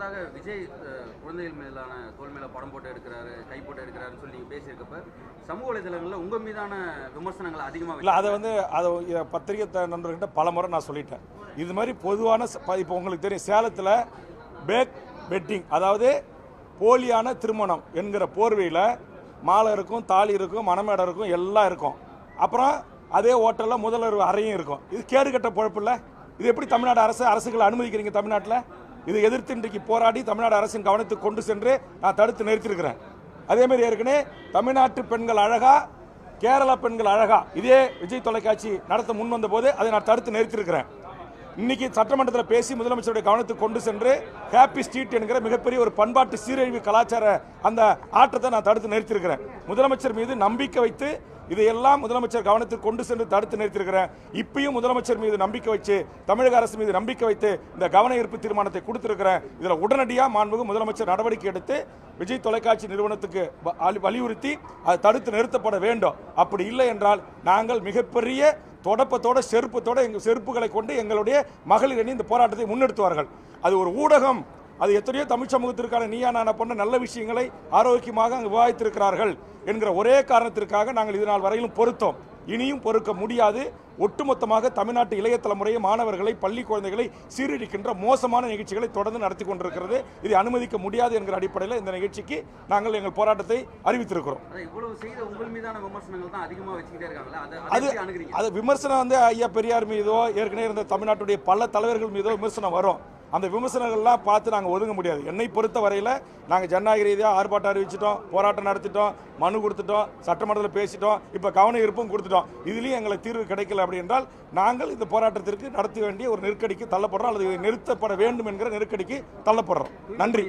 முன்னதாக விஜய் குழந்தைகள் மேலான தோல் மேல படம் போட்டு எடுக்கிறாரு, கை போட்டு எடுக்கிறாருன்னு சொல்லி நீங்க பேசியிருக்கப்ப சமூக வலைதளங்களில் உங்க மீதான விமர்சனங்கள் அதிகமாக இல்லை. அதை பத்திரிகை நண்பர்கிட்ட பல முறை நான் சொல்லிட்டேன். இது மாதிரி பொதுவான இப்போ உங்களுக்கு தெரியும், சேலத்தில் பேக் வெட்டிங், அதாவது போலியான திருமணம் என்கிற போர்வையில் மாலை இருக்கும், தாலி இருக்கும், மணமேடை இருக்கும், எல்லாம் இருக்கும். அப்புறம் அதே ஹோட்டலில் முதல்வர் அறையும் இருக்கும். இது கேடுகட்ட பொழப்பு இல்லை. இது எப்படி தமிழ்நாடு அரசுகளை அனுமதிக்கிறீங்க? தமிழ்நாட்டில் இதை எதிர்த்து இன்றைக்கு போராடி தமிழ்நாடு அரசின் கவனத்துக்கு கொண்டு சென்று நான் தடுத்து நிறுத்தியிருக்கிறேன். அதேமாதிரி ஏற்கனவே தமிழ்நாட்டு பெண்கள் அழகா, கேரளா பெண்கள் அழகா, இதே விஜய் தொலைக்காட்சி நடத்த முன் வந்த போது அதை நான் தடுத்து நிறுத்தியிருக்கிறேன். இன்னைக்கு சட்டமன்றத்தில் பேசி முதலமைச்சருடைய கவனத்துக்கு கொண்டு சென்று ஹாப்பி ஸ்ட்ரீட் என்கிற மிகப்பெரிய ஒரு பண்பாட்டு சீரழிவு கலாச்சார அந்த ஆட்டத்தை நான் தடுத்து நிறுத்தியிருக்கிறேன். முதலமைச்சர் மீது நம்பிக்கை வைத்து இதையெல்லாம் முதலமைச்சர் கவனத்துக்கு கொண்டு சென்று தடுத்து நிறுத்தியிருக்கிறேன். இப்பயும் முதலமைச்சர் மீது நம்பிக்கை வச்சு, தமிழக அரசு மீது நம்பிக்கை வைத்து இந்த கவன ஈர்ப்பு தீர்மானத்தை கொடுத்திருக்கிறேன். இதில் உடனடியாக மாண்புமிகு முதலமைச்சர் நடவடிக்கை எடுத்து விஜய் தொலைக்காட்சி நிறுவனத்துக்கு வலியுறுத்தி அது தடுத்து நிறுத்தப்பட வேண்டும். அப்படி இல்லை என்றால் நாங்கள் மிகப்பெரிய தொடப்பத்தோட செருப்பத்தோட எங்கள் செருப்புகளை கொண்டு எங்களுடைய மகளிர் அணி இந்த போராட்டத்தை முன்னெடுத்துவார்கள். அது ஒரு ஊடகம், அது எத்தனையோ தமிழ் சமூகத்திற்கான நீயா நானா போன்ற நல்ல விஷயங்களை ஆரோக்கியமாக அங்கு விவாதித்திருக்கிறார்கள் என்கிற ஒரே காரணத்திற்காக நாங்கள் இதனால் வரையிலும் பொறுத்தோம். இனியும் பொறுக்க முடியாது. ஒட்டுமொத்தமாக தமிழ்நாட்டு இளைய தலைமுறையை, மாணவர்களை, பள்ளி குழந்தைகளை சீரழிக்கின்ற மோசமான நிகழ்ச்சிகளை தொடர்ந்து நடத்தி கொண்டிருக்கிறது. இதை அனுமதிக்க முடியாது என்கிற அடிப்படையில் இந்த நிகழ்ச்சிக்கு நாங்கள் எங்கள் போராட்டத்தை அறிவித்திருக்கிறோம். அது விமர்சனம் ஐயா பெரியார் மீதோ ஏற்கனவே இருந்த தமிழ்நாட்டுடைய பல தலைவர்கள் மீதோ விமர்சனம் வரும். அந்த விமர்சனங்கள்லாம் பார்த்து நாங்கள் ஒதுங்க முடியாது. என்னை பொறுத்த வரையில் நாங்கள் ஜனநாயக ரீதியாக ஆர்ப்பாட்டம் அறிவிச்சிட்டோம், போராட்டம் நடத்திட்டோம், மனு கொடுத்துட்டோம், சட்டமன்றத்தில் பேசிட்டோம், இப்போ கவன ஈர்ப்பும் கொடுத்துட்டோம். இதுலேயும் எங்களுக்கு தீர்வு கிடைக்கல அப்படி என்றால் நாங்கள் இந்த போராட்டத்திற்கு நடத்த வேண்டிய ஒரு நெருக்கடிக்கு தள்ளப்படுறோம், அல்லது நிறுத்தப்பட வேண்டும் என்கிற நெருக்கடிக்கு தள்ளப்படுறோம். நன்றி.